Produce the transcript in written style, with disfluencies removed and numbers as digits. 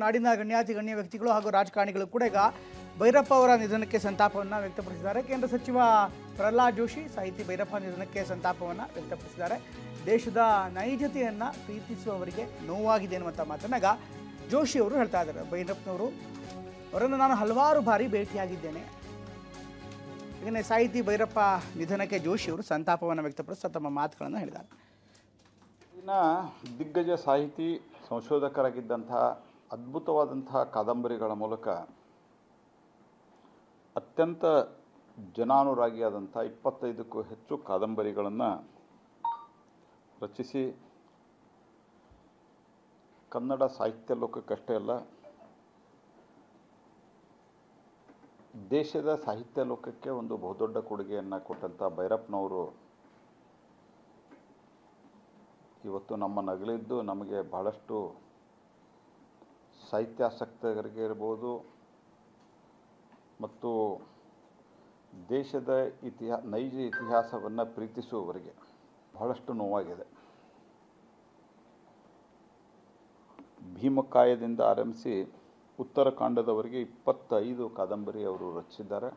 ನಾಡಿನ ಗಣ್ಯಾತಿ ಗಣ್ಯ ವ್ಯಕ್ತಿಗಳು ಹಾಗೂ ರಾಜಕಾರಣಿಗಳು ಕೂಡ ಈಗ ಭೈರಪ್ಪ ಅವರ ನಿಧನಕ್ಕೆ ಸಂತಾಪವನ್ನು ವ್ಯಕ್ತಪಡಿಸಿದ್ದಾರೆ. ಕೇಂದ್ರ ಸಚಿವ ಪ್ರಹ್ಲಾದ್ ಜೋಶಿ ಸಾಹಿತಿ ಭೈರಪ್ಪ ನಿಧನಕ್ಕೆ ಸಂತಾಪವನ್ನು ವ್ಯಕ್ತಪಡಿಸಿದ್ದಾರೆ. ದೇಶದ ನೈಜತೆಯನ್ನು ಪ್ರೀತಿಸುವವರಿಗೆ ನೋವಾಗಿದೆ ಅನ್ನುವಂಥ ಮಾತನ್ನ ಈಗ ಜೋಶಿ ಅವರು ಹೇಳ್ತಾ ಇದ್ದಾರೆ. ಭೈರಪ್ಪನವರು ಅವರನ್ನು ನಾನು ಹಲವಾರು ಬಾರಿ ಭೇಟಿಯಾಗಿದ್ದೇನೆ. ಈಗ ಸಾಹಿತಿ ಭೈರಪ್ಪ ನಿಧನಕ್ಕೆ ಜೋಶಿ ಅವರು ಸಂತಾಪವನ್ನು ವ್ಯಕ್ತಪಡಿಸ್ತಾ ತಮ್ಮ ಮಾತುಗಳನ್ನು ಹೇಳಿದ್ದಾರೆ. ಇನ್ನು ದಿಗ್ಗಜ ಸಾಹಿತಿ ಸಂಶೋಧಕರಾಗಿದ್ದಂತಹ ಅದ್ಭುತವಾದಂತಹ ಕಾದಂಬರಿಗಳ ಮೂಲಕ ಅತ್ಯಂತ ಜನಾನುರಾಗಿಯಾದಂಥ 25ಕ್ಕೂ ಹೆಚ್ಚು ಕಾದಂಬರಿಗಳನ್ನು ರಚಿಸಿ ಕನ್ನಡ ಸಾಹಿತ್ಯ ಲೋಕಕ್ಕಷ್ಟೇ ಅಲ್ಲ, ದೇಶದ ಸಾಹಿತ್ಯ ಲೋಕಕ್ಕೆ ಒಂದು ಬಹುದೊಡ್ಡ ಕೊಡುಗೆಯನ್ನು ಕೊಟ್ಟಂಥ ಭೈರಪ್ಪನವರು ಇವತ್ತು ನಮ್ಮ ನಗಲಿದ್ದು ನಮಗೆ ಬಹಳಷ್ಟು ಸಾಹಿತ್ಯಾಸಕ್ತರಿಗೆ ಇರ್ಬೋದು ಮತ್ತು ದೇಶದ ನೈಜ ಇತಿಹಾಸವನ್ನು ಪ್ರೀತಿಸುವವರಿಗೆ ಬಹಳಷ್ಟು ನೋವಾಗಿದೆ. ಭೀಮಕಾಯದಿಂದ ಆರಂಭಿಸಿ ಉತ್ತರಕಾಂಡದವರೆಗೆ 25 ಕಾದಂಬರಿ ಅವರು ರಚಿಸಿದ್ದಾರೆ.